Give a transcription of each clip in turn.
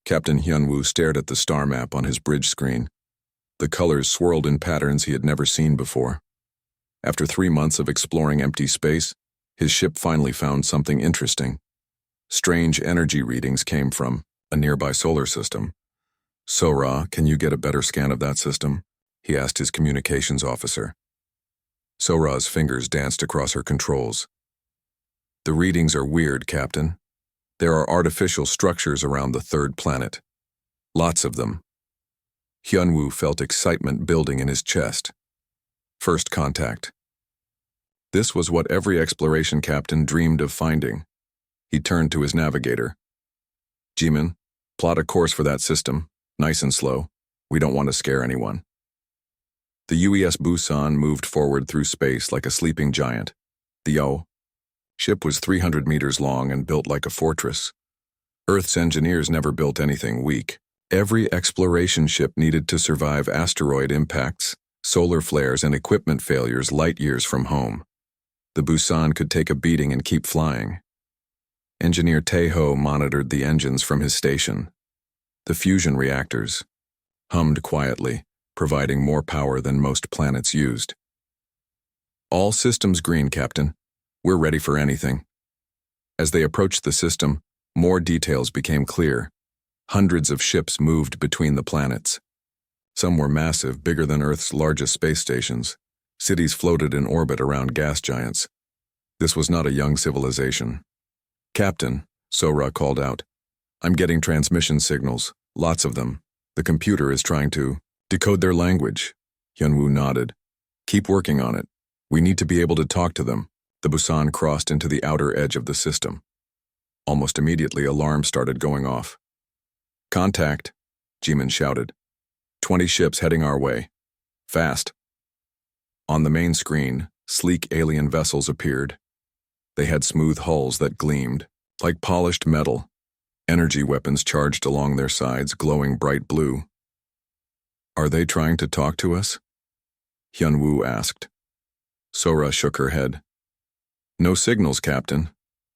Captain Hyunwoo stared at the star map on his bridge screen. The colors swirled in patterns he had never seen before. After 3 months of exploring empty space, his ship finally found something interesting. Strange energy readings came from a nearby solar system. "Sora, can you get a better scan of that system?" he asked his communications officer. Sora's fingers danced across her controls. "The readings are weird, Captain. There are artificial structures around the third planet. Lots of them." Hyunwoo felt excitement building in his chest. First contact. This was what every exploration captain dreamed of finding. He turned to his navigator. "Jimin, plot a course for that system, nice and slow. We don't want to scare anyone." The UES Busan moved forward through space like a sleeping giant. The ship was 300 meters long and built like a fortress. Earth's engineers never built anything weak. Every exploration ship needed to survive asteroid impacts, solar flares, and equipment failures light years from home. The Busan could take a beating and keep flying. Engineer Taeho monitored the engines from his station. The fusion reactors hummed quietly, providing more power than most planets used. "All systems green, Captain. We're ready for anything." As they approached the system, more details became clear. Hundreds of ships moved between the planets. Some were massive, bigger than Earth's largest space stations. Cities floated in orbit around gas giants. This was not a young civilization. "Captain," Sora called out, "I'm getting transmission signals, lots of them. The computer is trying to decode their language." Hyunwoo nodded. "Keep working on it. We need to be able to talk to them." The Busan crossed into the outer edge of the system. Almost immediately, alarms started going off. "Contact," Jimin shouted. 20 ships heading our way. Fast." On the main screen, sleek alien vessels appeared. They had smooth hulls that gleamed, like polished metal. Energy weapons charged along their sides, glowing bright blue. "Are they trying to talk to us?" Hyunwoo asked. Sora shook her head. "No signals, Captain,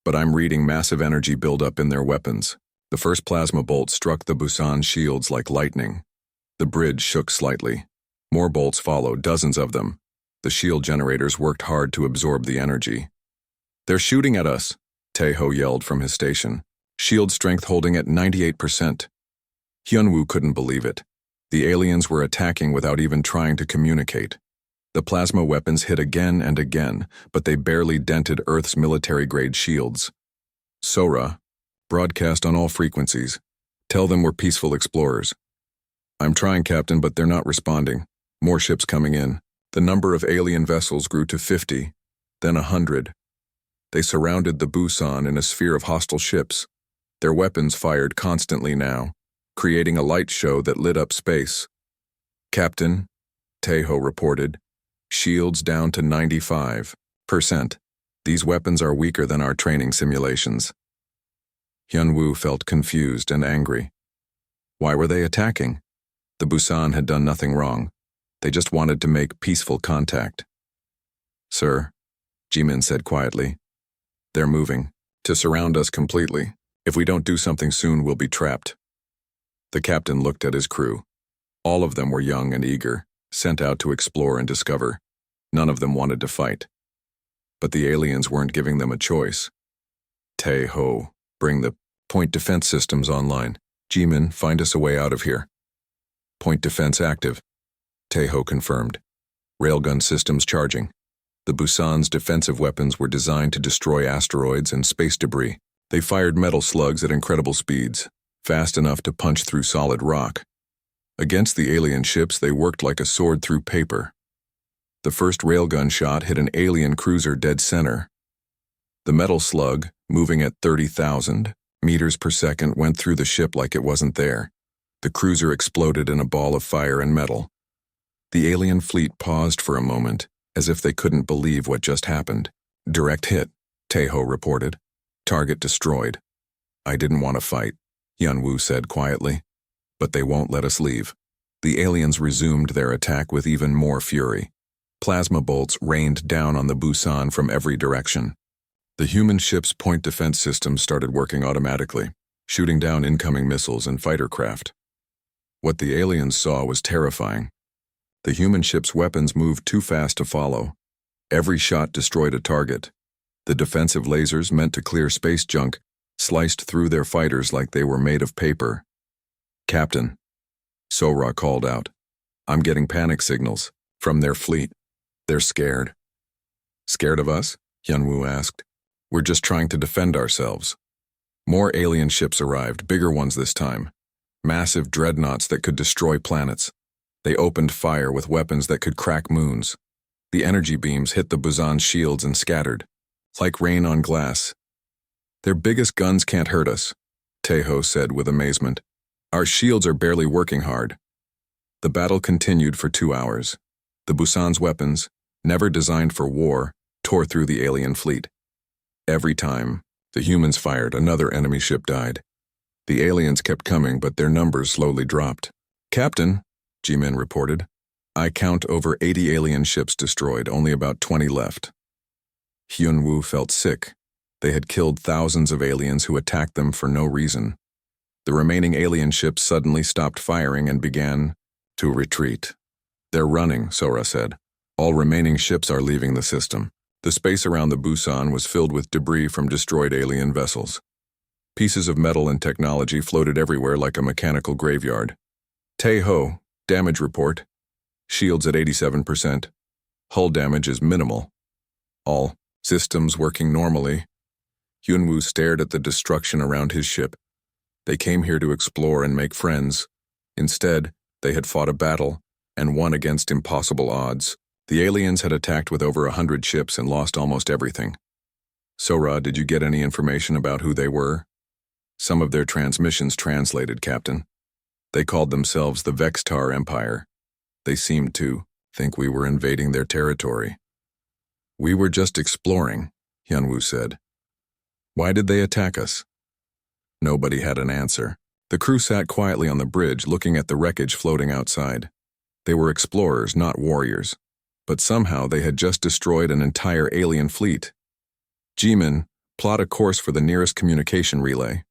but I'm reading massive energy buildup in their weapons." The first plasma bolt struck the Busan shields like lightning. The bridge shook slightly. More bolts followed, dozens of them. The shield generators worked hard to absorb the energy. "They're shooting at us," Taeho yelled from his station. "Shield strength holding at 98%. Hyunwoo couldn't believe it. The aliens were attacking without even trying to communicate. The plasma weapons hit again and again, but they barely dented Earth's military-grade shields. "Sora, broadcast on all frequencies. Tell them we're peaceful explorers." "I'm trying, Captain, but they're not responding. More ships coming in." The number of alien vessels grew to 50, then 100. They surrounded the Busan in a sphere of hostile ships. Their weapons fired constantly now, creating a light show that lit up space. "Captain," Taeho reported, "shields down to 95%. These weapons are weaker than our training simulations." Hyunwoo felt confused and angry. Why were they attacking? The Busan had done nothing wrong. They just wanted to make peaceful contact. "Sir," Jimin said quietly, "they're moving to surround us completely. If we don't do something soon, we'll be trapped." The captain looked at his crew. All of them were young and eager, sent out to explore and discover. None of them wanted to fight. But the aliens weren't giving them a choice. "Taeho, bring the point defense systems online. Jimin, find us a way out of here." "Point defense active," Taeho confirmed. "Railgun systems charging." The Busan's defensive weapons were designed to destroy asteroids and space debris. They fired metal slugs at incredible speeds, fast enough to punch through solid rock. Against the alien ships, they worked like a sword through paper. The first railgun shot hit an alien cruiser dead center. The metal slug, moving at 30,000 meters per second, went through the ship like it wasn't there. The cruiser exploded in a ball of fire and metal. The alien fleet paused for a moment, as if they couldn't believe what just happened. "Direct hit," Taeho reported. "Target destroyed." "I didn't want to fight," Hyunwoo said quietly. "But they won't let us leave." The aliens resumed their attack with even more fury. Plasma bolts rained down on the Busan from every direction. The human ship's point defense systems started working automatically. shooting down incoming missiles and fighter craft. What the aliens saw was terrifying. The human ship's weapons moved too fast to follow. Every shot destroyed a target. The defensive lasers meant to clear space junk sliced through their fighters like they were made of paper. "Captain," Sora called out, "I'm getting panic signals from their fleet. They're scared." "Scared of us?" Hyunwoo asked. "We're just trying to defend ourselves." More alien ships arrived, bigger ones this time. Massive dreadnoughts that could destroy planets. They opened fire with weapons that could crack moons. The energy beams hit the Busan's shields and scattered, like rain on glass. "Their biggest guns can't hurt us," Taeho said with amazement. "Our shields are barely working hard." The battle continued for 2 hours. The Busan's weapons, never designed for war, tore through the alien fleet. Every time the humans fired, another enemy ship died. The aliens kept coming, but their numbers slowly dropped. "Captain," G-Men reported, "I count over 80 alien ships destroyed, only about 20 left." Hyunwoo felt sick. They had killed thousands of aliens who attacked them for no reason. The remaining alien ships suddenly stopped firing and began to retreat. "They're running," Sora said. "All remaining ships are leaving the system." The space around the Busan was filled with debris from destroyed alien vessels. Pieces of metal and technology floated everywhere like a mechanical graveyard. "Taeho, damage report. Shields at 87%. Hull damage is minimal. All systems working normally." Hyunwoo stared at the destruction around his ship. They came here to explore and make friends. Instead, they had fought a battle and won against impossible odds. The aliens had attacked with over 100 ships and lost almost everything. "Sora, did you get any information about who they were?" "Some of their transmissions translated, Captain. They called themselves the Vextar Empire. They seemed to think we were invading their territory." "We were just exploring," Hyunwoo said. "Why did they attack us?" Nobody had an answer. The crew sat quietly on the bridge looking at the wreckage floating outside. They were explorers, not warriors. But somehow they had just destroyed an entire alien fleet. "G-Men, plot a course for the nearest communication relay.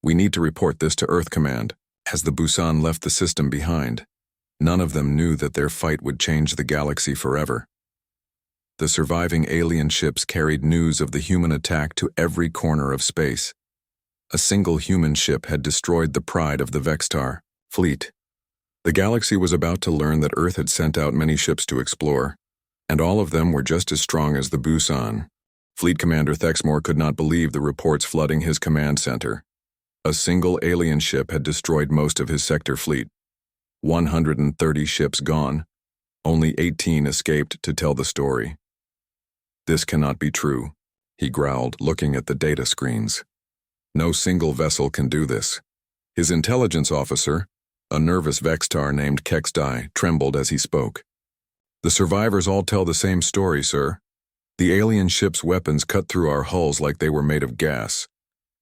We need to report this to Earth Command." As the Busan left the system behind, none of them knew that their fight would change the galaxy forever. The surviving alien ships carried news of the human attack to every corner of space. A single human ship had destroyed the pride of the Vextar fleet. The galaxy was about to learn that Earth had sent out many ships to explore, and all of them were just as strong as the Busan. Fleet Commander Thexmore could not believe the reports flooding his command center. A single alien ship had destroyed most of his sector fleet. 130 ships gone. Only 18 escaped to tell the story. "This cannot be true," he growled, looking at the data screens. "No single vessel can do this." His intelligence officer, a nervous Vextar named Kexdai, trembled as he spoke. "The survivors all tell the same story, sir. The alien ship's weapons cut through our hulls like they were made of gas.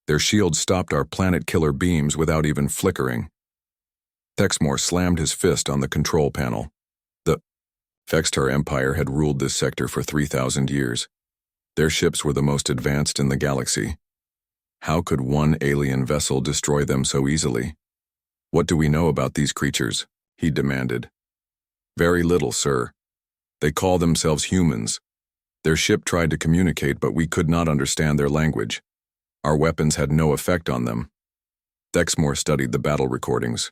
Their shields stopped our planet-killer beams without even flickering." Thexmore slammed his fist on the control panel. The Vextar Empire had ruled this sector for 3,000 years. Their ships were the most advanced in the galaxy. How could one alien vessel destroy them so easily? "What do we know about these creatures?" he demanded. "Very little, sir. They call themselves humans. Their ship tried to communicate, but we could not understand their language. Our weapons had no effect on them." Thexmore studied the battle recordings.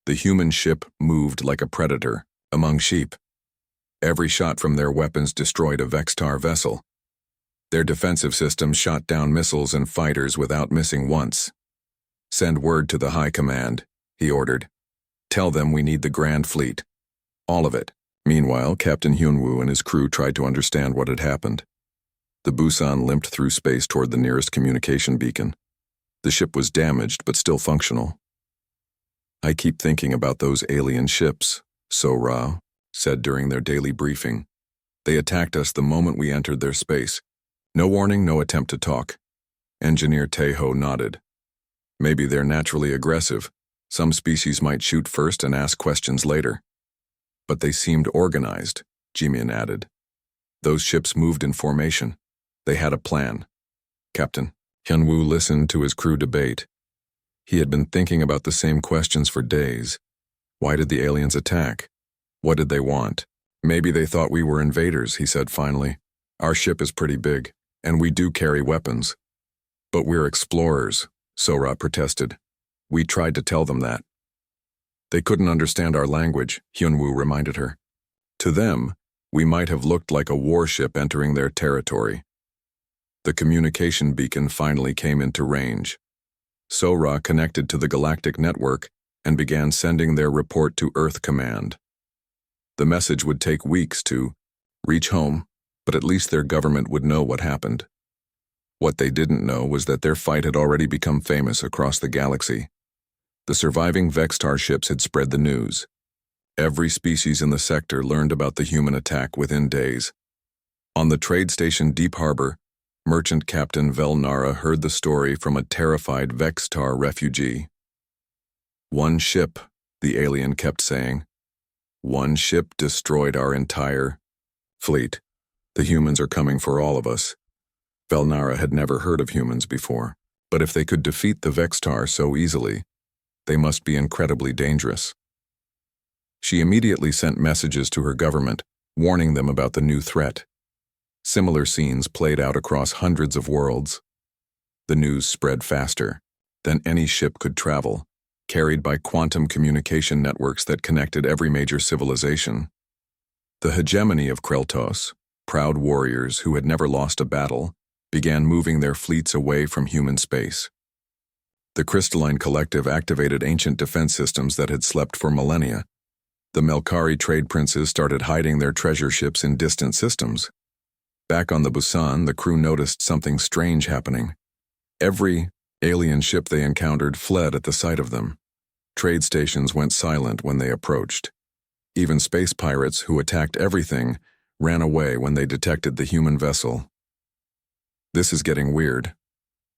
The human ship moved like a predator among sheep. Every shot from their weapons destroyed a Vextar vessel. Their defensive systems shot down missiles and fighters without missing once. "Send word to the High Command," he ordered. "Tell them we need the Grand Fleet. All of it." Meanwhile, Captain Hyunwoo and his crew tried to understand what had happened. The Busan limped through space toward the nearest communication beacon. The ship was damaged, but still functional. "I keep thinking about those alien ships," Sora said during their daily briefing. "They attacked us the moment we entered their space. No warning, no attempt to talk." Engineer Taeho nodded. "Maybe they're naturally aggressive. Some species might shoot first and ask questions later." "But they seemed organized," Jimin added. "Those ships moved in formation. They had a plan." "Captain." Hyunwoo listened to his crew debate. He had been thinking about the same questions for days. Why did the aliens attack? What did they want? Maybe they thought we were invaders, he said finally. Our ship is pretty big, and we do carry weapons. But we're explorers, Sora protested. We tried to tell them that. They couldn't understand our language, Hyunwoo reminded her. To them, we might have looked like a warship entering their territory. The communication beacon finally came into range. Sora connected to the Galactic network and began sending their report to Earth Command. The message would take weeks to reach home, but at least their government would know what happened. What they didn't know was that their fight had already become famous across the galaxy. The surviving Vextar ships had spread the news. Every species in the sector learned about the human attack within days. On the trade station Deep Harbor, Merchant Captain Velnara heard the story from a terrified Vextar refugee. One ship, the alien kept saying. One ship destroyed our entire fleet. The humans are coming for all of us. Velnara had never heard of humans before, but if they could defeat the Vextar so easily, they must be incredibly dangerous. She immediately sent messages to her government, warning them about the new threat. Similar scenes played out across hundreds of worlds. The news spread faster than any ship could travel, carried by quantum communication networks that connected every major civilization. The hegemony of Kreltos, proud warriors who had never lost a battle, began moving their fleets away from human space. The Crystalline Collective activated ancient defense systems that had slept for millennia. The Melkari trade princes started hiding their treasure ships in distant systems. Back on the Busan, the crew noticed something strange happening. Every alien ship they encountered fled at the sight of them. Trade stations went silent when they approached. Even space pirates, who attacked everything, ran away when they detected the human vessel. This is getting weird,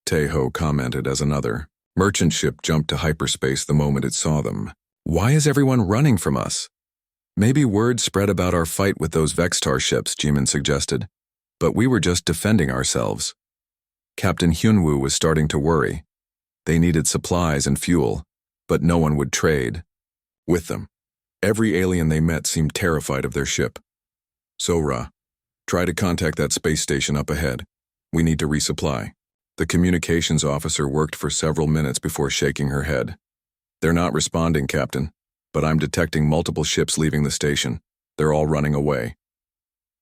Taeho commented as another merchant ship jumped to hyperspace the moment it saw them. Why is everyone running from us? Maybe word spread about our fight with those Vextar ships, Jimin suggested. But we were just defending ourselves. Captain Hyunwoo was starting to worry. They needed supplies and fuel, but no one would trade with them. Every alien they met seemed terrified of their ship. Sora, try to contact that space station up ahead. We need to resupply. The communications officer worked for several minutes before shaking her head. They're not responding, Captain, but I'm detecting multiple ships leaving the station. They're all running away.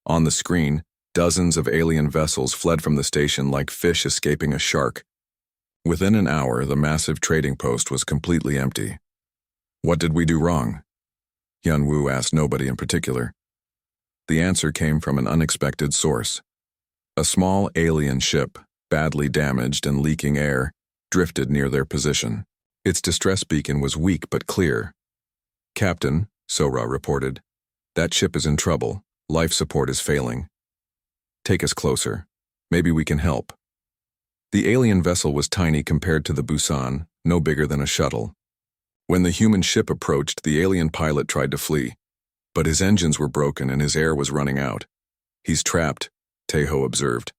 On the screen, dozens of alien vessels fled from the station like fish escaping a shark. Within an hour, the massive trading post was completely empty. What did we do wrong? Hyunwoo asked nobody in particular. The answer came from an unexpected source. A small alien ship, badly damaged and leaking air, drifted near their position. Its distress beacon was weak but clear. Captain, Sora reported, that ship is in trouble. Life support is failing. Take us closer. Maybe we can help. The alien vessel was tiny compared to the Busan, no bigger than a shuttle. When the human ship approached, the alien pilot tried to flee, but his engines were broken and his air was running out. He's trapped, Taeho observed.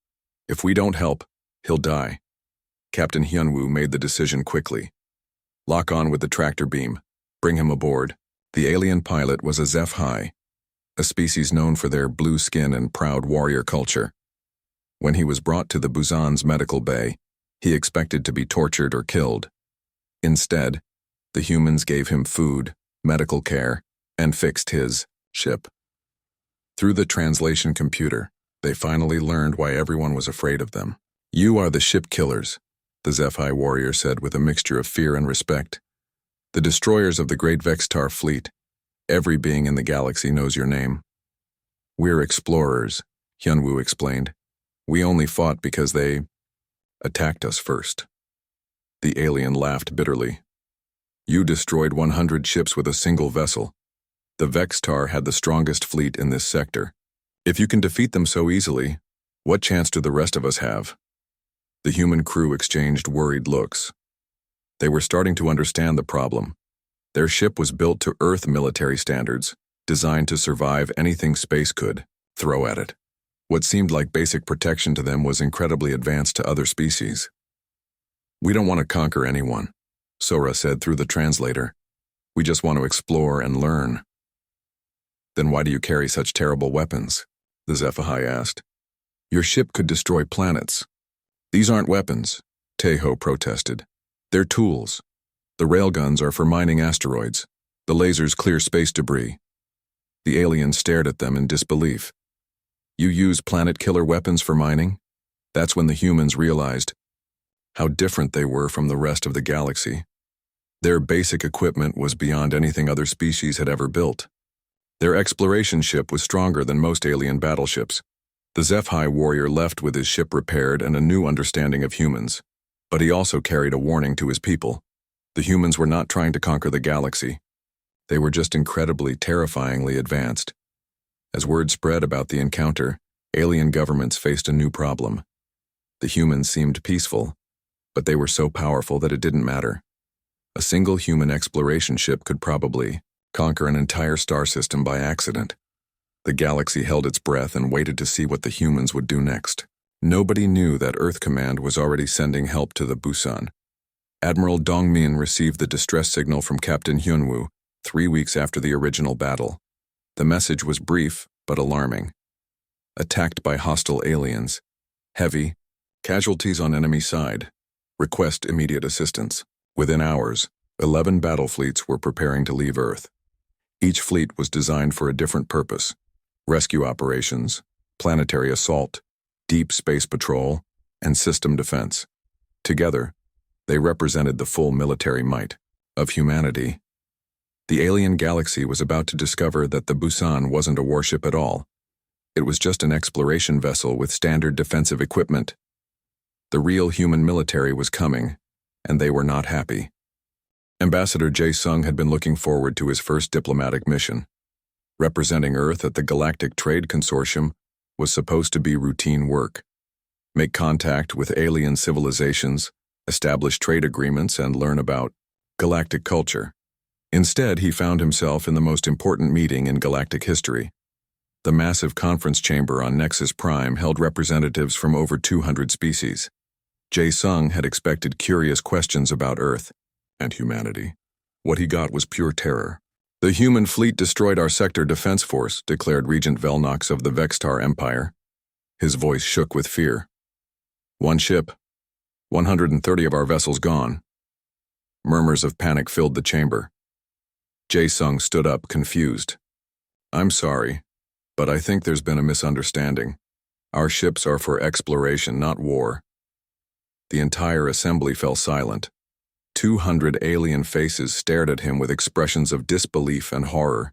If we don't help, he'll die. Captain Hyunwoo made the decision quickly. Lock on with the tractor beam. Bring him aboard. The alien pilot was a HFY, a species known for their blue skin and proud warrior culture. When he was brought to the Busan's medical bay, he expected to be tortured or killed. Instead, the humans gave him food, medical care, and fixed his ship. Through the translation computer, they finally learned why everyone was afraid of them. You are the ship killers, the HFY warrior said with a mixture of fear and respect. The destroyers of the great Vextar fleet. Every being in the galaxy knows your name. We're explorers, Hyunwoo explained. We only fought because they attacked us first. The alien laughed bitterly. You destroyed 100 ships with a single vessel. The Vextar had the strongest fleet in this sector. If you can defeat them so easily, what chance do the rest of us have? The human crew exchanged worried looks. They were starting to understand the problem. Their ship was built to Earth military standards, designed to survive anything space could throw at it. What seemed like basic protection to them was incredibly advanced to other species. We don't want to conquer anyone, Sora said through the translator. We just want to explore and learn. Then why do you carry such terrible weapons? The HFY asked. Your ship could destroy planets. These aren't weapons, Tejo protested. They're tools. The railguns are for mining asteroids. The lasers clear space debris. The alien stared at them in disbelief. You use planet-killer weapons for mining? That's when the humans realized how different they were from the rest of the galaxy. Their basic equipment was beyond anything other species had ever built. Their exploration ship was stronger than most alien battleships. The HFY warrior left with his ship repaired and a new understanding of humans. But he also carried a warning to his people. The humans were not trying to conquer the galaxy. They were just incredibly, terrifyingly advanced. As word spread about the encounter, alien governments faced a new problem. The humans seemed peaceful, but they were so powerful that it didn't matter. A single human exploration ship could probably conquer an entire star system by accident. The galaxy held its breath and waited to see what the humans would do next. Nobody knew that Earth Command was already sending help to the Busan. Admiral Dongmin received the distress signal from Captain Hyunwoo 3 weeks after the original battle. The message was brief but alarming. Attacked by hostile aliens. Heavy. Casualties on enemy side. Request immediate assistance. Within hours, 11 battle fleets were preparing to leave Earth. Each fleet was designed for a different purpose. Rescue operations, planetary assault, deep space patrol, and system defense. Together, they represented the full military might of humanity. The alien galaxy was about to discover that the Busan wasn't a warship at all. It was just an exploration vessel with standard defensive equipment. The real human military was coming, and they were not happy. Ambassador Jae-sung had been looking forward to his first diplomatic mission. Representing Earth at the Galactic Trade Consortium was supposed to be routine work. Make contact with alien civilizations, establish trade agreements, and learn about galactic culture. Instead, he found himself in the most important meeting in galactic history. The massive conference chamber on Nexus Prime held representatives from over 200 species. Jae-sung had expected curious questions about Earth and humanity. What he got was pure terror. The human fleet destroyed our sector defense force, declared Regent Velnox of the Vextar Empire. His voice shook with fear. One ship. 130 of our vessels gone. Murmurs of panic filled the chamber. Jae-sung stood up, confused. I'm sorry, but I think there's been a misunderstanding. Our ships are for exploration, not war. The entire assembly fell silent. 200 alien faces stared at him with expressions of disbelief and horror.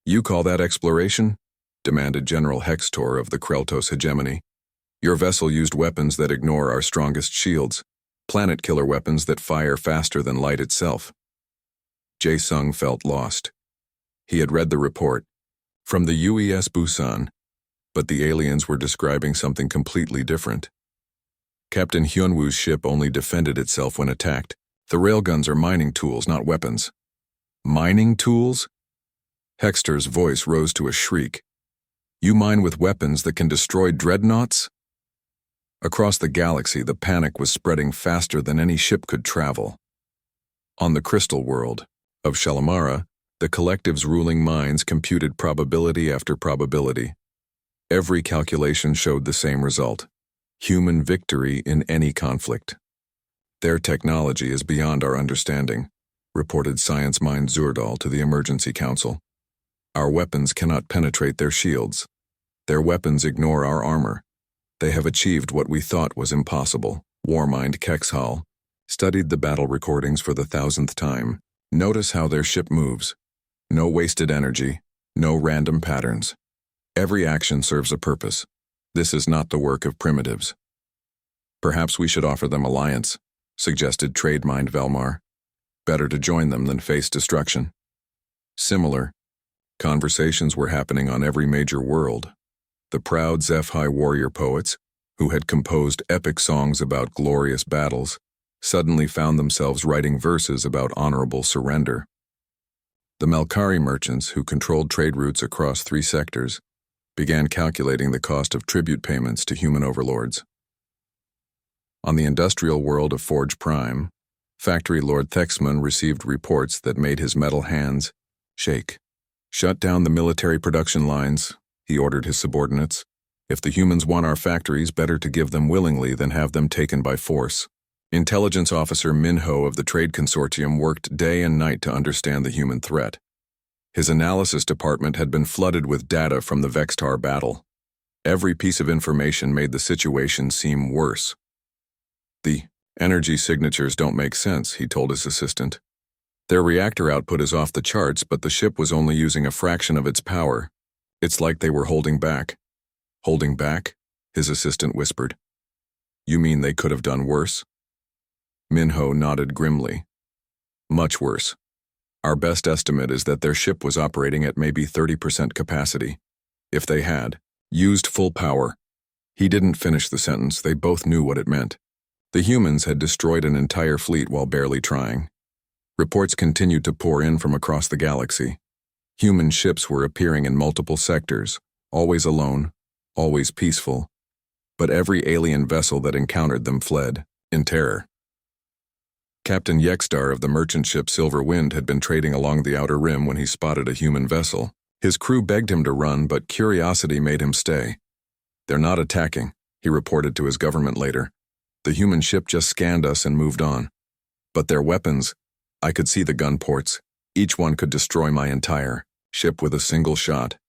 You call that exploration? Demanded General Hextor of the Kreltos hegemony. Your vessel used weapons that ignore our strongest shields, planet-killer weapons that fire faster than light itself. Jae-sung felt lost. He had read the report from the UES Busan, but the aliens were describing something completely different. Captain Hyunwoo's ship only defended itself when attacked. The railguns are mining tools, not weapons. Mining tools? Hextor's voice rose to a shriek. You mine with weapons that can destroy dreadnoughts? Across the galaxy, the panic was spreading faster than any ship could travel. On the crystal world of Shalimara, the collective's ruling minds computed probability after probability. Every calculation showed the same result: human victory in any conflict. Their technology is beyond our understanding, reported Science Mind Zurdal to the Emergency Council. Our weapons cannot penetrate their shields. Their weapons ignore our armor. They have achieved what we thought was impossible. Warmind Kexhal studied the battle recordings for the 1,000th time. Notice how their ship moves. No wasted energy, no random patterns. Every action serves a purpose. This is not the work of primitives. Perhaps we should offer them alliance, suggested Trademind Velmar. Better to join them than face destruction. Similar conversations were happening on every major world. The proud HFY warrior poets, who had composed epic songs about glorious battles, suddenly found themselves writing verses about honorable surrender. The Melkari merchants, who controlled trade routes across 3 sectors, began calculating the cost of tribute payments to human overlords. On the industrial world of Forge Prime, Factory Lord Thexman received reports that made his metal hands shake. "Shut down the military production lines," he ordered his subordinates. "If the humans want our factories, better to give them willingly than have them taken by force." Intelligence Officer Minho of the Trade Consortium worked day and night to understand the human threat. His analysis department had been flooded with data from the Vextar battle. Every piece of information made the situation seem worse. "The energy signatures don't make sense," he told his assistant. "Their reactor output is off the charts, but the ship was only using a fraction of its power. It's like they were holding back." "Holding back?" his assistant whispered. "You mean they could have done worse?" Minho nodded grimly. "Much worse. Our best estimate is that their ship was operating at maybe 30% capacity. If they had used full power." He didn't finish the sentence. They both knew what it meant. The humans had destroyed an entire fleet while barely trying. Reports continued to pour in from across the galaxy. Human ships were appearing in multiple sectors, always alone, always peaceful. But every alien vessel that encountered them fled, in terror. Captain Yexstar of the merchant ship Silver Wind had been trading along the outer rim when he spotted a human vessel. His crew begged him to run, but curiosity made him stay. "They're not attacking," he reported to his government later. "The human ship just scanned us and moved on. But their weapons, I could see the gun ports. Each one could destroy my entire ship with a single shot."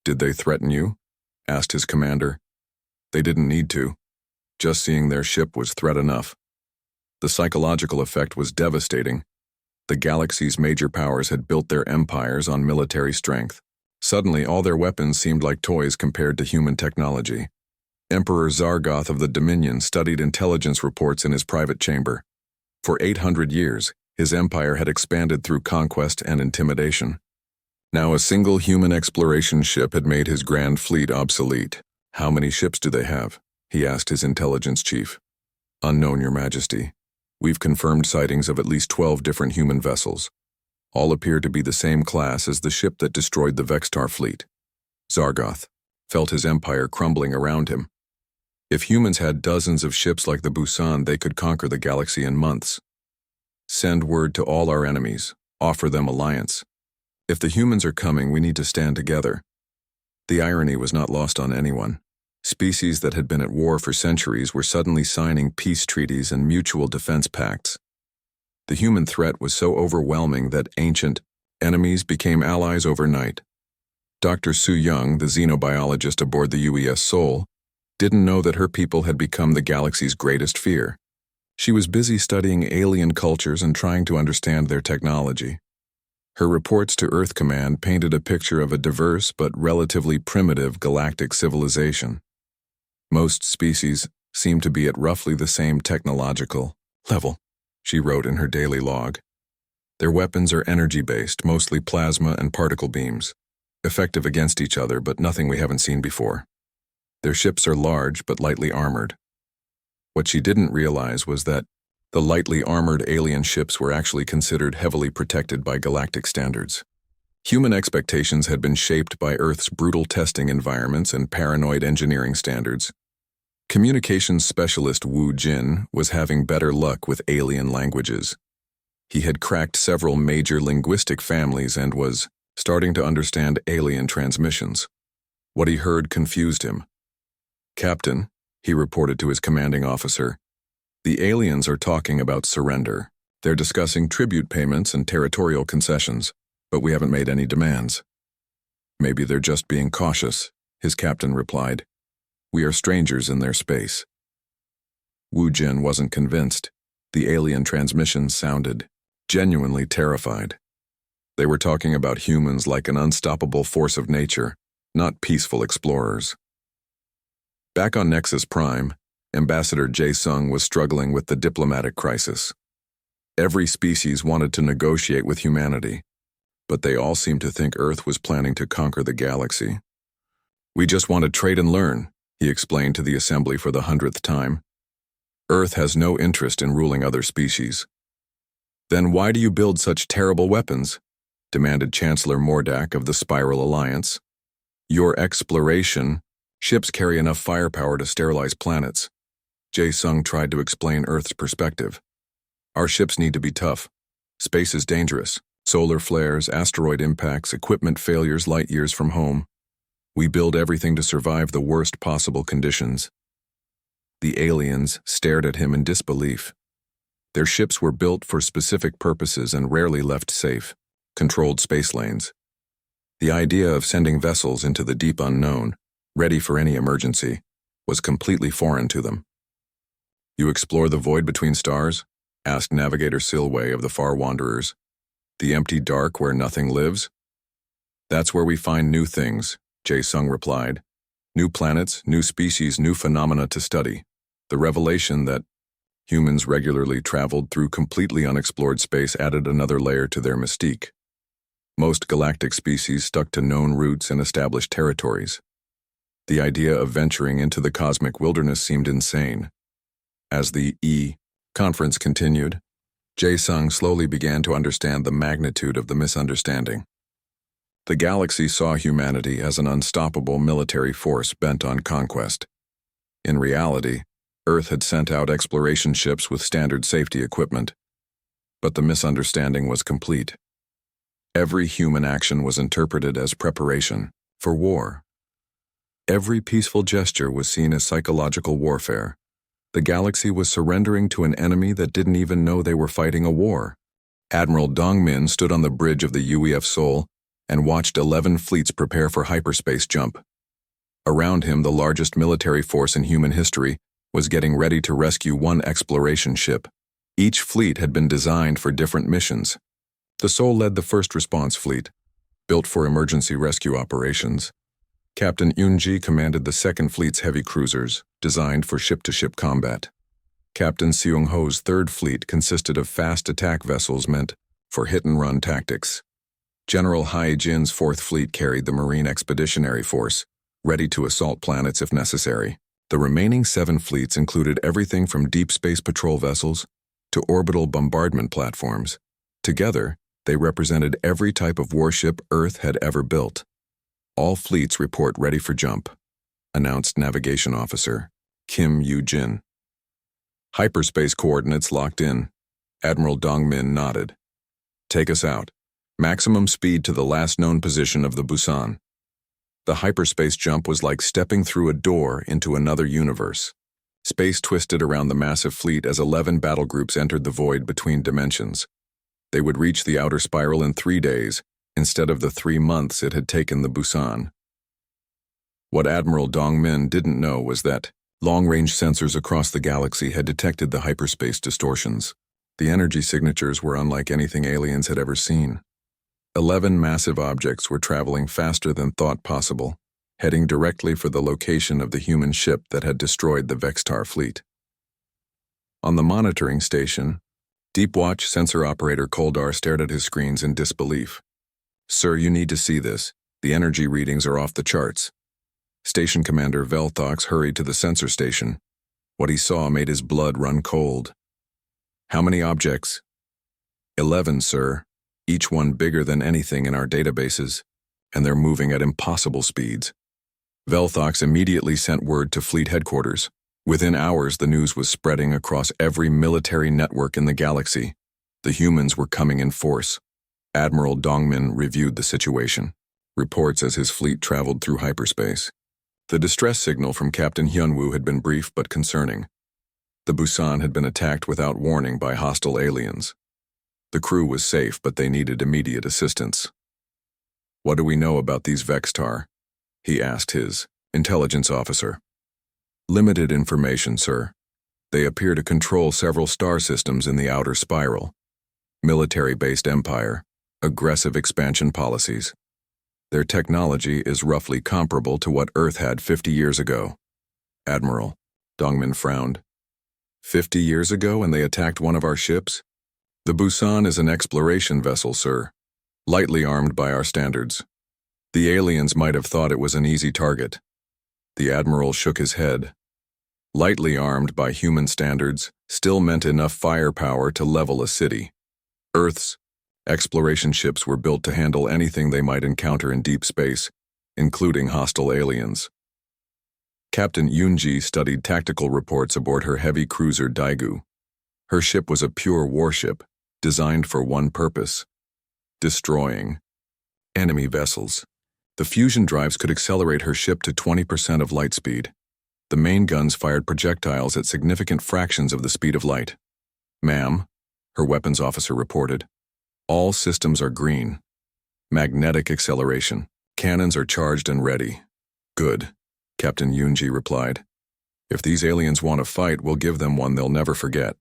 "Did they threaten you?" asked his commander. "They didn't need to. Just seeing their ship was threat enough." The psychological effect was devastating. The galaxy's major powers had built their empires on military strength. Suddenly, all their weapons seemed like toys compared to human technology. Emperor Zargoth of the Dominion studied intelligence reports in his private chamber. For 800 years, his empire had expanded through conquest and intimidation. Now a single human exploration ship had made his grand fleet obsolete. "How many ships do they have?" he asked his intelligence chief. "Unknown, Your Majesty. We've confirmed sightings of at least 12 different human vessels. All appear to be the same class as the ship that destroyed the Vextar fleet." Zargoth felt his empire crumbling around him. If humans had dozens of ships like the Busan, they could conquer the galaxy in months. "Send word to all our enemies. Offer them alliance. If the humans are coming, we need to stand together." The irony was not lost on anyone. Species that had been at war for centuries were suddenly signing peace treaties and mutual defense pacts. The human threat was so overwhelming that ancient enemies became allies overnight. Dr. Su Young, the xenobiologist aboard the UES Seoul, didn't know that her people had become the galaxy's greatest fear. She was busy studying alien cultures and trying to understand their technology. Her reports to Earth Command painted a picture of a diverse but relatively primitive galactic civilization. Most species seem to be at roughly the same technological level, she wrote in her daily log. Their weapons are energy-based, mostly plasma and particle beams, effective against each other, but nothing we haven't seen before. Their ships are large but lightly armored. What she didn't realize was that the lightly armored alien ships were actually considered heavily protected by galactic standards. Human expectations had been shaped by Earth's brutal testing environments and paranoid engineering standards. Communications specialist Wu Jin was having better luck with alien languages. He had cracked several major linguistic families and was starting to understand alien transmissions. What he heard confused him. "Captain," he reported to his commanding officer, "the aliens are talking about surrender. They're discussing tribute payments and territorial concessions, but we haven't made any demands." "Maybe they're just being cautious," his captain replied. "We are strangers in their space." Wu Jin wasn't convinced. The alien transmissions sounded genuinely terrified. They were talking about humans like an unstoppable force of nature, not peaceful explorers. Back on Nexus Prime, Ambassador Jae-sung was struggling with the diplomatic crisis. Every species wanted to negotiate with humanity, but they all seemed to think Earth was planning to conquer the galaxy. "We just want to trade and learn," he explained to the assembly for the 100th time. "Earth has no interest in ruling other species." "Then why do you build such terrible weapons?" demanded Chancellor Mordak of the Spiral Alliance. "Your exploration. Ships carry enough firepower to sterilize planets." Jae-sung tried to explain Earth's perspective. Our ships need to be tough. Space is dangerous. Solar flares, asteroid impacts, equipment failures light years from home. We build everything to survive the worst possible conditions. The aliens stared at him in disbelief. Their ships were built for specific purposes and rarely left safe, controlled space lanes. The idea of sending vessels into the deep unknown, ready for any emergency, was completely foreign to them. You explore the void between stars? Asked Navigator Silway of the Far Wanderers. The empty dark where nothing lives? That's where we find new things, Jae Sung replied. New planets, new species, new phenomena to study. The revelation that humans regularly traveled through completely unexplored space added another layer to their mystique. Most galactic species stuck to known routes and established territories. The idea of venturing into the cosmic wilderness seemed insane. As the conference continued, Jae Sung slowly began to understand the magnitude of the misunderstanding. The galaxy saw humanity as an unstoppable military force bent on conquest. In reality, Earth had sent out exploration ships with standard safety equipment. But the misunderstanding was complete. Every human action was interpreted as preparation for war. Every peaceful gesture was seen as psychological warfare. The galaxy was surrendering to an enemy that didn't even know they were fighting a war. Admiral Dongmin stood on the bridge of the UEF Seoul and watched 11 fleets prepare for hyperspace jump. Around him, the largest military force in human history was getting ready to rescue one exploration ship. Each fleet had been designed for different missions. The Seoul led the first response fleet, built for emergency rescue operations. Captain Yoon-ji commanded the second fleet's heavy cruisers, designed for ship-to-ship combat. Captain Seung-ho's third fleet consisted of fast attack vessels meant for hit-and-run tactics. General Hae-jin's fourth fleet carried the Marine Expeditionary Force, ready to assault planets if necessary. The remaining 7 fleets included everything from deep space patrol vessels to orbital bombardment platforms. Together, they represented every type of warship Earth had ever built. All fleets report ready for jump, announced Navigation Officer Kim Yoo-jin. Hyperspace coordinates locked in. Admiral Dongmin nodded. Take us out. Maximum speed to the last known position of the Busan. The hyperspace jump was like stepping through a door into another universe. Space twisted around the massive fleet as 11 battle groups entered the void between dimensions. They would reach the outer spiral in 3 days, instead of the 3 months it had taken the Busan. What Admiral Dongmin didn't know was that long-range sensors across the galaxy had detected the hyperspace distortions. The energy signatures were unlike anything aliens had ever seen. 11 massive objects were traveling faster than thought possible, heading directly for the location of the human ship that had destroyed the Vextar fleet. On the monitoring station, Deepwatch sensor operator Koldar stared at his screens in disbelief. Sir, you need to see this. The energy readings are off the charts. Station Commander Velthox hurried to the sensor station. What he saw made his blood run cold. How many objects? 11, sir. Each one bigger than anything in our databases, and they're moving at impossible speeds. Velthox immediately sent word to fleet headquarters. Within hours, the news was spreading across every military network in the galaxy. The humans were coming in force. Admiral Dongmin reviewed the situation. Reports as his fleet traveled through hyperspace. The distress signal from Captain Hyunwoo had been brief but concerning. The Busan had been attacked without warning by hostile aliens. The crew was safe, but they needed immediate assistance. What do we know about these Vextar? He asked his intelligence officer. Limited information, sir. They appear to control several star systems in the outer spiral. Military-based empire, aggressive expansion policies. Their technology is roughly comparable to what Earth had 50 years ago. Admiral, Dongmin frowned. 50 years ago and they attacked one of our ships? The Busan is an exploration vessel, sir, lightly armed by our standards. The aliens might have thought it was an easy target. The Admiral shook his head. Lightly armed by human standards still meant enough firepower to level a city. Earth's exploration ships were built to handle anything they might encounter in deep space, including hostile aliens. Captain Yoon-ji studied tactical reports aboard her heavy cruiser Daegu. Her ship was a pure warship, designed for one purpose: destroying enemy vessels. The fusion drives could accelerate her ship to 20% of light speed. The main guns fired projectiles at significant fractions of the speed of light. "Ma'am," her weapons officer reported, "all systems are green. Magnetic acceleration. Cannons are charged and ready." "Good," Captain Yunji replied. "If these aliens want to fight, we'll give them one they'll never forget."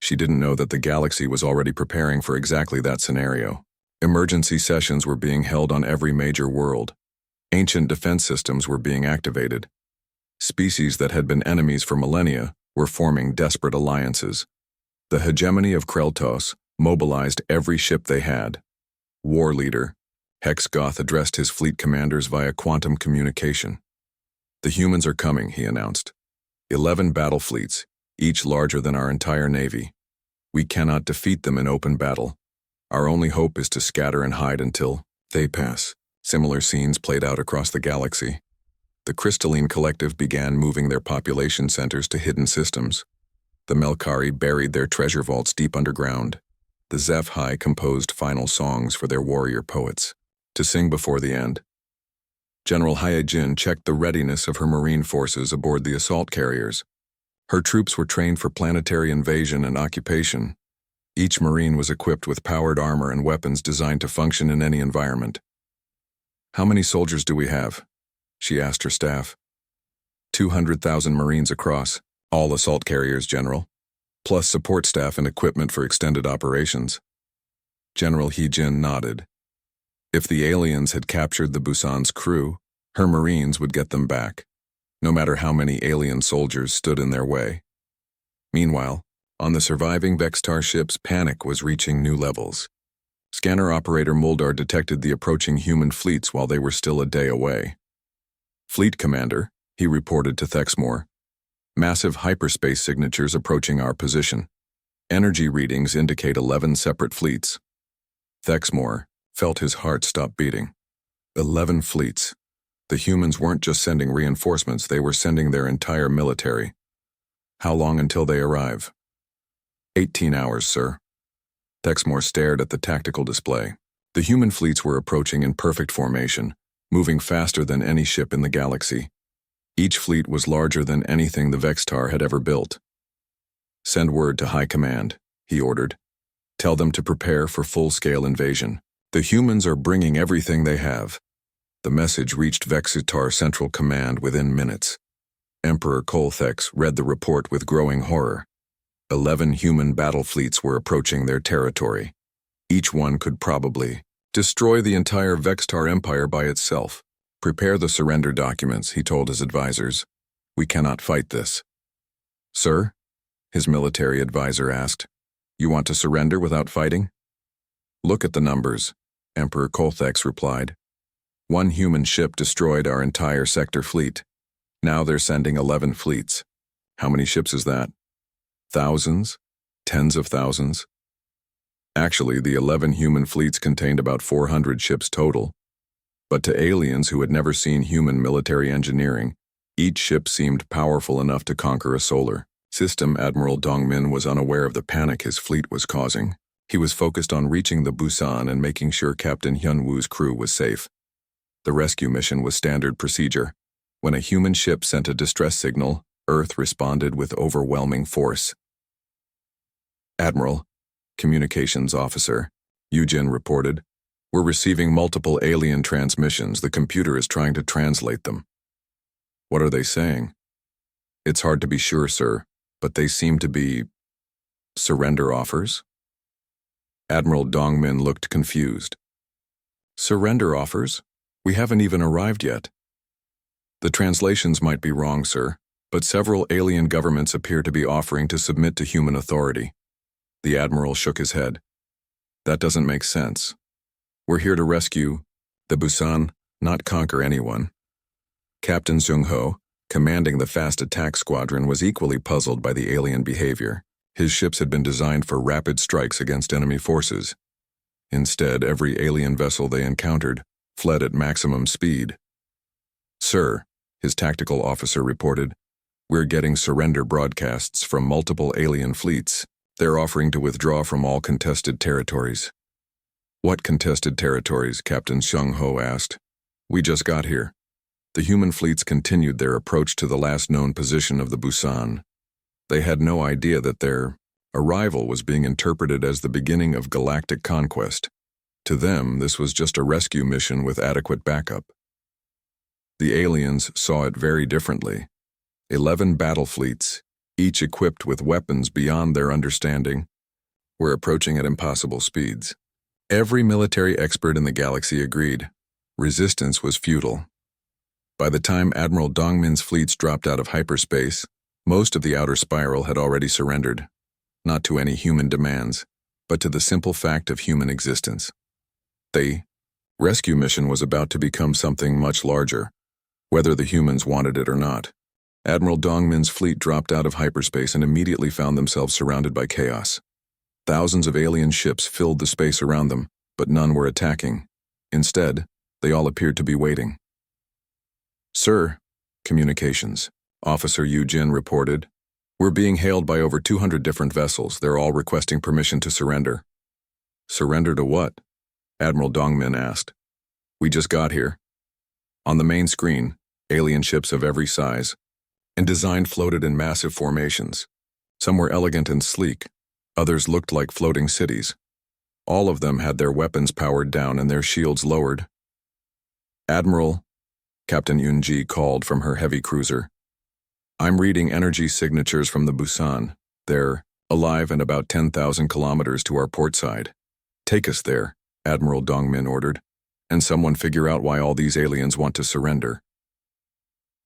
She didn't know that the galaxy was already preparing for exactly that scenario. Emergency sessions were being held on every major world. Ancient defense systems were being activated. Species that had been enemies for millennia were forming desperate alliances. The hegemony of Kreltos mobilized every ship they had. War leader Hex Goth addressed his fleet commanders via quantum communication. "The humans are coming," he announced. 11 battle fleets, each larger than our entire navy. We cannot defeat them in open battle. Our only hope is to scatter and hide until they pass." Similar scenes played out across the galaxy. The Crystalline Collective began moving their population centers to hidden systems. The Melkari buried their treasure vaults deep underground. The HFY composed final songs for their warrior poets to sing before the end. General Hyejin checked the readiness of her marine forces aboard the assault carriers. Her troops were trained for planetary invasion and occupation. Each marine was equipped with powered armor and weapons designed to function in any environment. "How many soldiers do we have?" she asked her staff. 200,000 marines across, all assault carriers, General, plus support staff and equipment for extended operations. General Hyejin nodded. If the aliens had captured the Busan's crew, her marines would get them back, no matter how many alien soldiers stood in their way. Meanwhile, on the surviving Vextar ships, panic was reaching new levels. Scanner operator Muldar detected the approaching human fleets while they were still a day away. "Fleet commander," he reported to Thexmore. "Massive hyperspace signatures approaching our position. Energy readings indicate 11 separate fleets." Thexmore felt his heart stop beating. 11 fleets. The humans weren't just sending reinforcements, they were sending their entire military. "How long until they arrive?" 18 hours, sir." Thexmore stared at the tactical display. The human fleets were approaching in perfect formation, moving faster than any ship in the galaxy. Each fleet was larger than anything the Vextar had ever built. "Send word to High Command," he ordered. "Tell them to prepare for full-scale invasion. The humans are bringing everything they have." The message reached Vextar Central Command within minutes. Emperor Colthex read the report with growing horror. 11 human battle fleets were approaching their territory. Each one could probably destroy the entire Vextar Empire by itself. "Prepare the surrender documents," he told his advisors. "We cannot fight this." "Sir?" his military advisor asked. "You want to surrender without fighting?" "Look at the numbers," Emperor Colthex replied. "One human ship destroyed our entire sector fleet. Now they're sending 11 fleets. How many ships is that? Thousands? Tens of thousands?" Actually, the 11 human fleets contained about 400 ships total. But to aliens who had never seen human military engineering, each ship seemed powerful enough to conquer a solar system. Admiral Dongmin was unaware of the panic his fleet was causing. He was focused on reaching the Busan and making sure Captain Hyunwoo's crew was safe. The rescue mission was standard procedure. When a human ship sent a distress signal, Earth responded with overwhelming force. "Admiral," Communications Officer Yujin reported, "we're receiving multiple alien transmissions. The computer is trying to translate them." "What are they saying?" "It's hard to be sure, sir, but they seem to be surrender offers." Admiral Dongmin looked confused. "Surrender offers? We haven't even arrived yet." "The translations might be wrong, sir, but several alien governments appear to be offering to submit to human authority." The Admiral shook his head. "That doesn't make sense. We're here to rescue the Busan, not conquer anyone." Captain Zhongho, commanding the fast attack squadron, was equally puzzled by the alien behavior. His ships had been designed for rapid strikes against enemy forces. Instead, every alien vessel they encountered fled at maximum speed. "Sir," his tactical officer reported, We're getting surrender broadcasts from multiple alien fleets. They're offering to withdraw from all contested territories." "What contested territories?" Captain Xiang Ho asked. "We just got here." The human fleets continued their approach to the last known position of the Busan. They had no idea that their arrival was being interpreted as the beginning of galactic conquest. To them, this was just a rescue mission with adequate backup. The aliens saw it very differently. 11 battle fleets, each equipped with weapons beyond their understanding, were approaching at impossible speeds. Every military expert in the galaxy agreed. Resistance was futile. By the time Admiral Dongmin's fleets dropped out of hyperspace, most of the outer spiral had already surrendered, not to any human demands, but to the simple fact of human existence. The rescue mission was about to become something much larger, whether the humans wanted it or not. Admiral Dongmin's fleet dropped out of hyperspace and immediately found themselves surrounded by chaos. Thousands of alien ships filled the space around them, but none were attacking. Instead, they all appeared to be waiting. "Sir," communications, Officer Yu Jin reported, "we're being hailed by over 200 different vessels. They're all requesting permission to surrender." "Surrender to what?" Admiral Dongmin asked. "We just got here." On the main screen, alien ships of every size and design floated in massive formations. Some were elegant and sleek, others looked like floating cities. All of them had their weapons powered down and their shields lowered. "Admiral," Captain Yunji called from her heavy cruiser, "I'm reading energy signatures from the Busan. They're alive and about 10,000 kilometers to our port side. Take us there," Admiral Dongmin ordered, "and someone figure out why all these aliens want to surrender."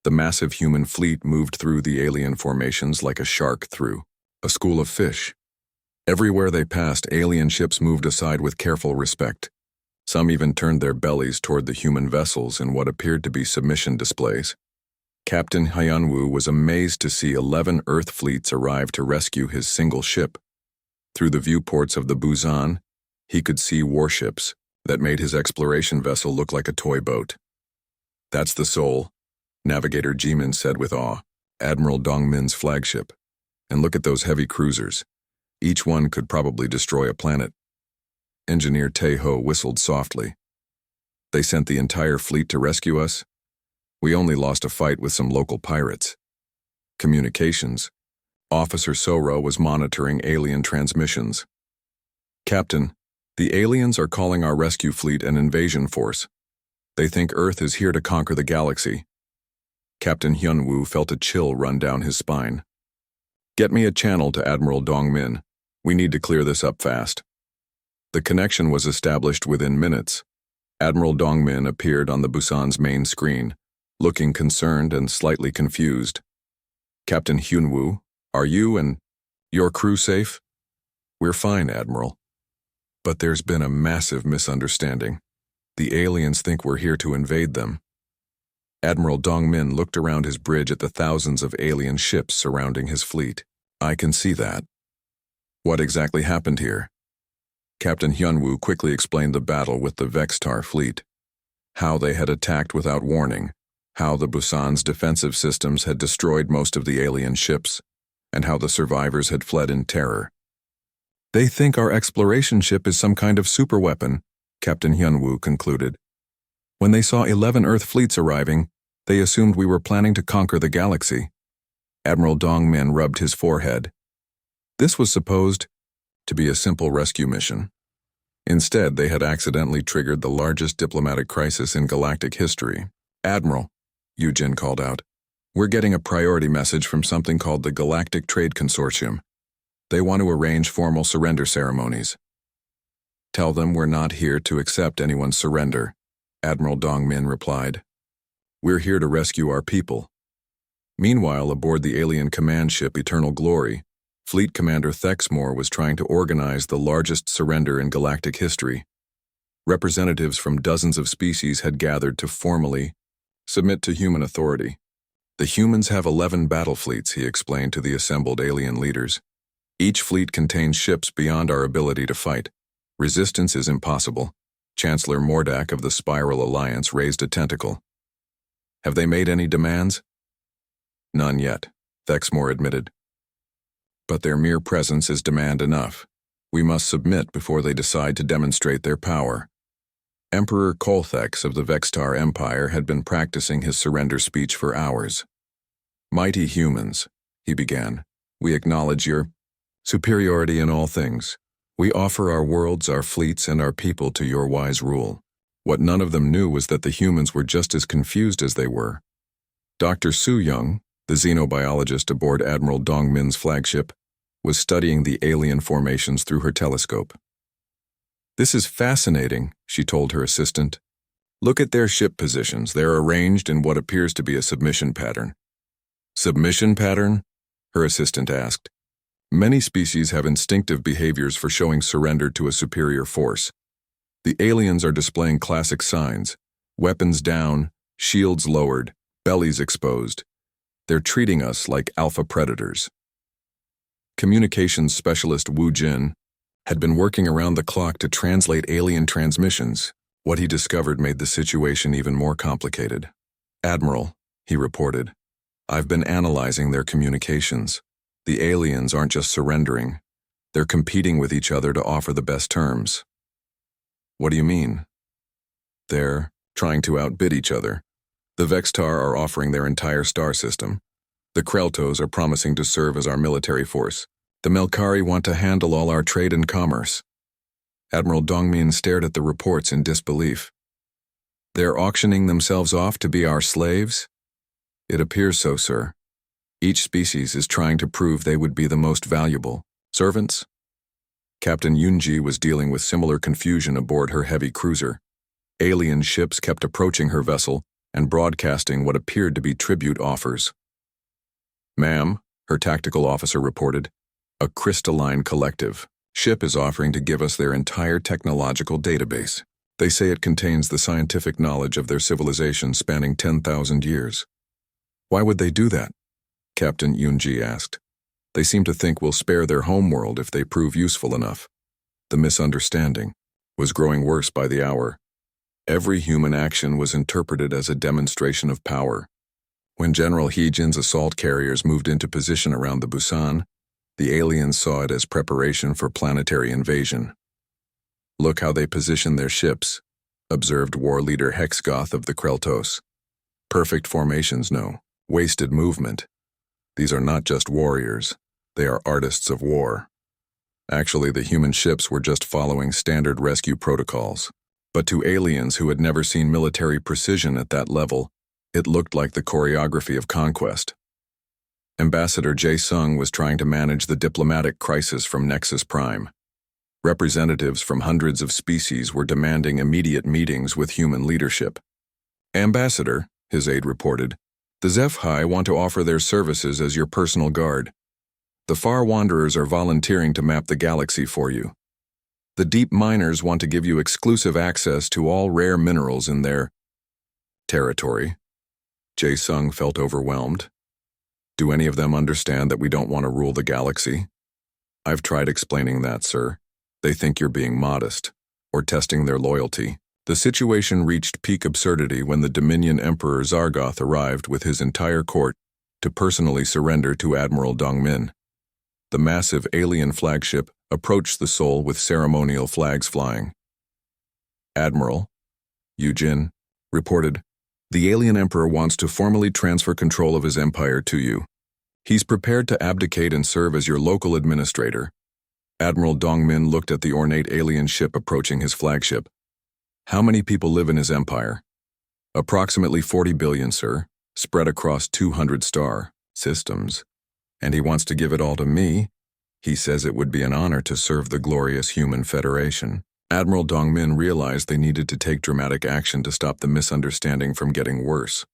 The massive human fleet moved through the alien formations like a shark through a school of fish. Everywhere they passed, alien ships moved aside with careful respect. Some even turned their bellies toward the human vessels in what appeared to be submission displays. Captain Hyunwoo was amazed to see 11 Earth fleets arrive to rescue his single ship. Through the viewports of the Busan, he could see warships that made his exploration vessel look like a toy boat. "That's the Soul," Navigator Jimin said with awe, "Admiral Dongmin's flagship. And look at those heavy cruisers. Each one could probably destroy a planet." Engineer Tae-ho whistled softly. "They sent the entire fleet to rescue us? We only lost a fight with some local pirates." Communications. Officer Sora was monitoring alien transmissions. "Captain, the aliens are calling our rescue fleet an invasion force. They think Earth is here to conquer the galaxy." Captain Hyunwoo felt a chill run down his spine. "Get me a channel to Admiral Dongmin. We need to clear this up fast." The connection was established within minutes. Admiral Dongmin appeared on the Busan's main screen, looking concerned and slightly confused. "Captain Hyunwoo, are you and your crew safe?" "We're fine, Admiral. But there's been a massive misunderstanding. The aliens think we're here to invade them." Admiral Dongmin looked around his bridge at the thousands of alien ships surrounding his fleet. "I can see that. What exactly happened here?" Captain Hyunwoo quickly explained the battle with the Vextar fleet, how they had attacked without warning, how the Busan's defensive systems had destroyed most of the alien ships, and how the survivors had fled in terror. "They think our exploration ship is some kind of superweapon," Captain Hyunwoo concluded. "When they saw 11 Earth fleets arriving, they assumed we were planning to conquer the galaxy." Admiral Dongmin rubbed his forehead. This was supposed to be a simple rescue mission. Instead, they had accidentally triggered the largest diplomatic crisis in galactic history. "Admiral," Yujin called out, "we're getting a priority message from something called the Galactic Trade Consortium. They want to arrange formal surrender ceremonies." "Tell them we're not here to accept anyone's surrender," Admiral Dongmin replied. "We're here to rescue our people." Meanwhile, aboard the alien command ship Eternal Glory, Fleet Commander Thexmore was trying to organize the largest surrender in galactic history. Representatives from dozens of species had gathered to formally submit to human authority. "The humans have 11 battle fleets," he explained to the assembled alien leaders. "Each fleet contains ships beyond our ability to fight. Resistance is impossible." Chancellor Mordak of the Spiral Alliance raised a tentacle. "Have they made any demands?" "None yet," Vexmore admitted. But their mere presence is demand enough. We must submit before they decide to demonstrate their power. Emperor Colthex of the Vextar Empire had been practicing his surrender speech for hours. Mighty humans, he began, we acknowledge your superiority in all things. We offer our worlds, our fleets, and our people to your wise rule. What none of them knew was that the humans were just as confused as they were. Dr. Su Young, the xenobiologist aboard Admiral Dongmin's flagship, was studying the alien formations through her telescope. This is fascinating, she told her assistant. Look at their ship positions. They're arranged in what appears to be a submission pattern. Submission pattern? Her assistant asked. Many species have instinctive behaviors for showing surrender to a superior force. The aliens are displaying classic signs: weapons down, shields lowered, bellies exposed. They're treating us like alpha predators. Communications specialist Wu Jin had been working around the clock to translate alien transmissions. What he discovered made the situation even more complicated. Admiral, he reported, I've been analyzing their communications. The aliens aren't just surrendering. They're competing with each other to offer the best terms. What do you mean? They're trying to outbid each other. The Vextar are offering their entire star system. The Kreltos are promising to serve as our military force. The Melkari want to handle all our trade and commerce. Admiral Dongmin stared at the reports in disbelief. They're auctioning themselves off to be our slaves? It appears so, sir. Each species is trying to prove they would be the most valuable. Servants? Captain Yunji was dealing with similar confusion aboard her heavy cruiser. Alien ships kept approaching her vessel and broadcasting what appeared to be tribute offers. Ma'am, her tactical officer reported, a crystalline collective ship is offering to give us their entire technological database. They say it contains the scientific knowledge of their civilization spanning 10,000 years. Why would they do that? Captain Yunji asked. They seem to think we'll spare their homeworld if they prove useful enough. The misunderstanding was growing worse by the hour. Every human action was interpreted as a demonstration of power. When General Heejin's assault carriers moved into position around the Busan, the aliens saw it as preparation for planetary invasion. Look how they position their ships, observed war leader Hexgoth of the Kreltos. Perfect formations, no. Wasted movement. These are not just warriors. They are artists of war. Actually, the human ships were just following standard rescue protocols. But to aliens who had never seen military precision at that level, it looked like the choreography of conquest. Ambassador Jae Sung was trying to manage the diplomatic crisis from Nexus Prime. Representatives from hundreds of species were demanding immediate meetings with human leadership. Ambassador, his aide reported, the HFY want to offer their services as your personal guard. The Far Wanderers are volunteering to map the galaxy for you. The Deep Miners want to give you exclusive access to all rare minerals in their territory. Jae Sung felt overwhelmed. Do any of them understand that we don't want to rule the galaxy? I've tried explaining that, sir. They think you're being modest, or testing their loyalty. The situation reached peak absurdity when the Dominion Emperor Zargoth arrived with his entire court to personally surrender to Admiral Dongmin. The massive alien flagship approached the Sol with ceremonial flags flying. Admiral, Yujin, reported, the alien emperor wants to formally transfer control of his empire to you. He's prepared to abdicate and serve as your local administrator. Admiral Dongmin looked at the ornate alien ship approaching his flagship. How many people live in his empire? Approximately 40 billion, sir, spread across 200 star systems. And he wants to give it all to me. He says it would be an honor to serve the glorious human federation. Admiral Dongmin realized they needed to take dramatic action to stop the misunderstanding from getting worse.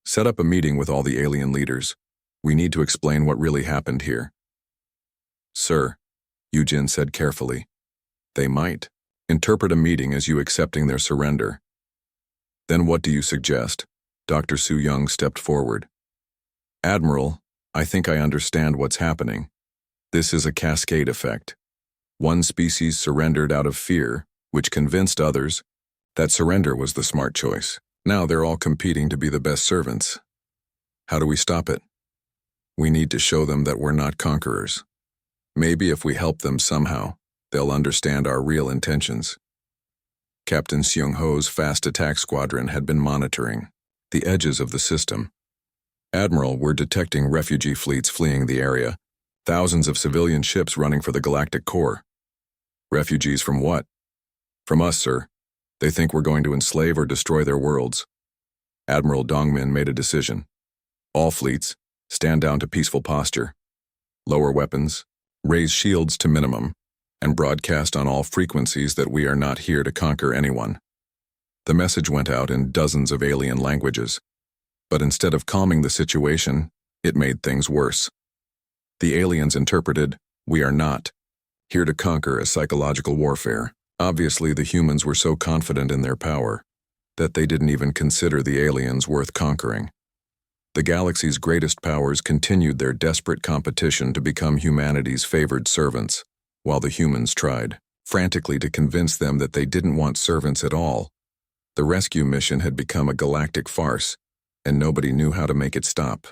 Set up a meeting with all the alien leaders. We need to explain what really happened here. Sir, Yujin said carefully, they might interpret a meeting as you accepting their surrender. Then what do you suggest? Dr. Su Young stepped forward. Admiral, I think I understand what's happening. This is a cascade effect. One species surrendered out of fear, which convinced others that surrender was the smart choice. Now they're all competing to be the best servants. How do we stop it? We need to show them that we're not conquerors. Maybe if we help them somehow, they'll understand our real intentions. Captain Seung-ho's fast attack squadron had been monitoring the edges of the system. Admiral, we're detecting refugee fleets fleeing the area, thousands of civilian ships running for the galactic core. Refugees from what? From us, sir. They think we're going to enslave or destroy their worlds. Admiral Dongmin made a decision. All fleets, stand down to peaceful posture. Lower weapons, raise shields to minimum, and broadcast on all frequencies that we are not here to conquer anyone. The message went out in dozens of alien languages, but instead of calming the situation, it made things worse. The aliens interpreted, "We are not here to conquer," as psychological warfare. Obviously, the humans were so confident in their power that they didn't even consider the aliens worth conquering. The galaxy's greatest powers continued their desperate competition to become humanity's favored servants, while the humans tried frantically to convince them that they didn't want servants at all. The rescue mission had become a galactic farce, and nobody knew how to make it stop.